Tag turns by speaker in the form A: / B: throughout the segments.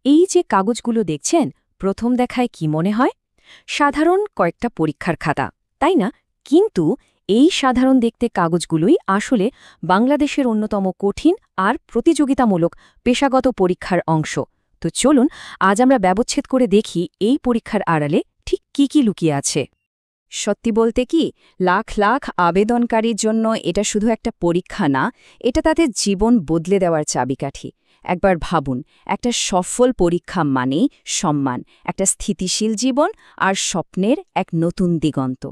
A: এই যে কাগজগুলো দেখছেন, প্রথম দেখায় কি মনে হয়? সাধারণ কয়েকটা পরীক্ষার খাতা, তাই না? কিন্তু এই সাধারণ দেখতে কাগজগুলোই আসলে বাংলাদেশের অন্যতম কঠিন আর প্রতিযোগিতামূলক পেশাগত পরীক্ষার অংশ। তো চলুন আজ আমরা ব্যবচ্ছেদ করে দেখি এই পরীক্ষার আড়ালে ঠিক কি লুকিয়ে আছে।
B: সত্যি বলতে কি, লাখ লাখ আবেদনকারীর জন্য এটা শুধু একটা পরীক্ষা না, এটা তাদের জীবন বদলে দেওয়ার চাবিকাঠি। একবার ভাবুন, একটা সফল পরীক্ষা মানেই সম্মান, একটা স্থিতিশীল জীবন আর স্বপ্নের এক নতুন দিগন্ত।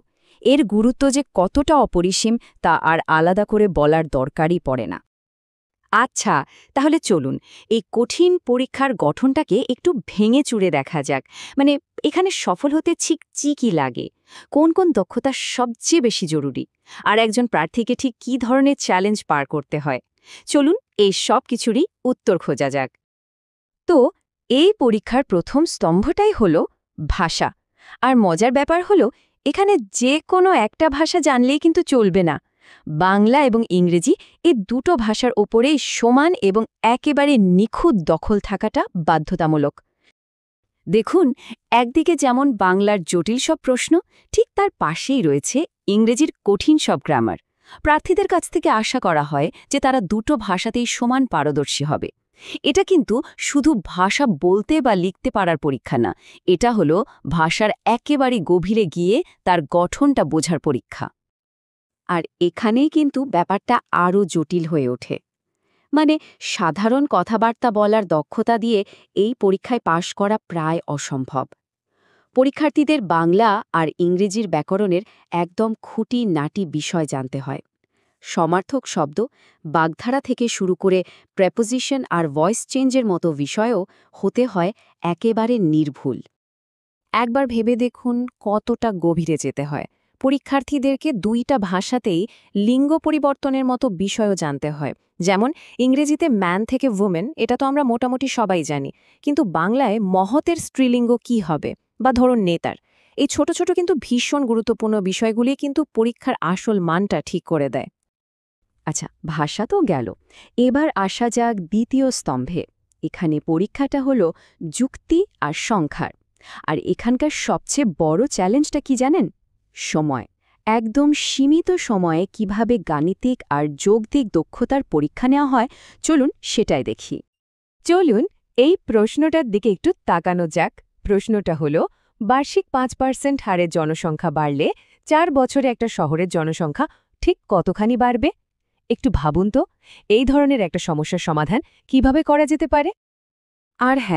B: এর গুরুত্ব যে কতটা অপরিসীম তা আর আলাদা করে বলার দরকারই পড়ে না। আচ্ছা, তাহলে চলুন এই কঠিন পরীক্ষার গঠনটাকে একটু ভেঙে চুরে দেখা যাক। মানে এখানে সফল হতে ঠিক কি লাগে, কোন কোন দক্ষতা সবচেয়ে বেশি জরুরি, আর একজন প্রার্থীকে ঠিক কী ধরনের চ্যালেঞ্জ পার করতে হয়। চলুন এই সব কিছুরই উত্তর খোঁজা যাক। তো এই পরীক্ষার প্রথম স্তম্ভটাই হলো ভাষা। আর মজার ব্যাপার হলো, এখানে যে কোনো একটা ভাষা জানলেই কিন্তু চলবে না। বাংলা এবং ইংরেজি এই দুটো ভাষার ওপরেই সমান এবং একেবারে নিখুঁত দখল থাকাটা বাধ্যতামূলক। দেখুন, একদিকে যেমন বাংলার জটিল সব প্রশ্ন, ঠিক তার পাশেই রয়েছে ইংরেজির কঠিন সব গ্রামার। প্রার্থীদের কাছ থেকে আশা করা হয় যে তারা দুটো ভাষাতেই সমান পারদর্শী হবে। এটা কিন্তু শুধু ভাষা বলতে বা লিখতে পারার পরীক্ষা না, এটা হলো ভাষার একেবারে গভীরে গিয়ে তার গঠনটা বোঝার পরীক্ষা। আর এখানেই কিন্তু ব্যাপারটা আরও জটিল হয়ে ওঠে। মানে সাধারণ কথাবার্তা বলার দক্ষতা দিয়ে এই পরীক্ষায় পাশ করা প্রায় অসম্ভব। পরীক্ষার্থীদের বাংলা আর ইংরেজির ব্যাকরণের একদম খুঁটি-নাটি বিষয় জানতে হয়। সমার্থক শব্দ, বাগধারা থেকে শুরু করে প্রেপোজিশন আর ভয়েস চেঞ্জের মতো বিষয়ও হতে হয় একেবারে নির্ভুল। একবার ভেবে দেখুন কতটা গভীরে যেতে হয়। পরীক্ষার্থীদেরকে দুইটা ভাষাতেই লিঙ্গ পরিবর্তনের মতো বিষয়ও জানতে হয়। যেমন ইংরেজিতে ম্যান থেকে ওমেন, এটা তো আমরা মোটামুটি সবাই জানি, কিন্তু বাংলায় মহতের স্ত্রীলিঙ্গ কি হবে, বা ধরুন নেতার। এই ছোট ছোট কিন্তু ভীষণ গুরুত্বপূর্ণ বিষয়গুলি কিন্তু পরীক্ষার আসল মানটা ঠিক করে দেয়। আচ্ছা, ভাষা তো গেল, এবার আসা যাক দ্বিতীয় স্তম্ভে। এখানে পরীক্ষাটা হলো যুক্তি আর সংখ্যার। আর এখানকার সবচেয়ে বড় চ্যালেঞ্জটা কি জানেন? সময়। একদম সীমিত সময়ে কিভাবে গাণিতিক আর যৌক্তিক দক্ষতার পরীক্ষা নেওয়া হয়, চলুন সেটাই দেখি। চলুন এই প্রশ্নটার দিকে একটু তাকানো যাক। প্রশ্নটা হলো, বার্ষিক 5% হারে জনসংখ্যা বাড়লে 4 বছরে একটা শহরের জনসংখ্যা ঠিক কতখানি বাড়বে? একটু ভাবুন তো, এই ধরনের একটা সমস্যার সমাধান কিভাবে করা যেতে পারে? আর হ্যাঁ,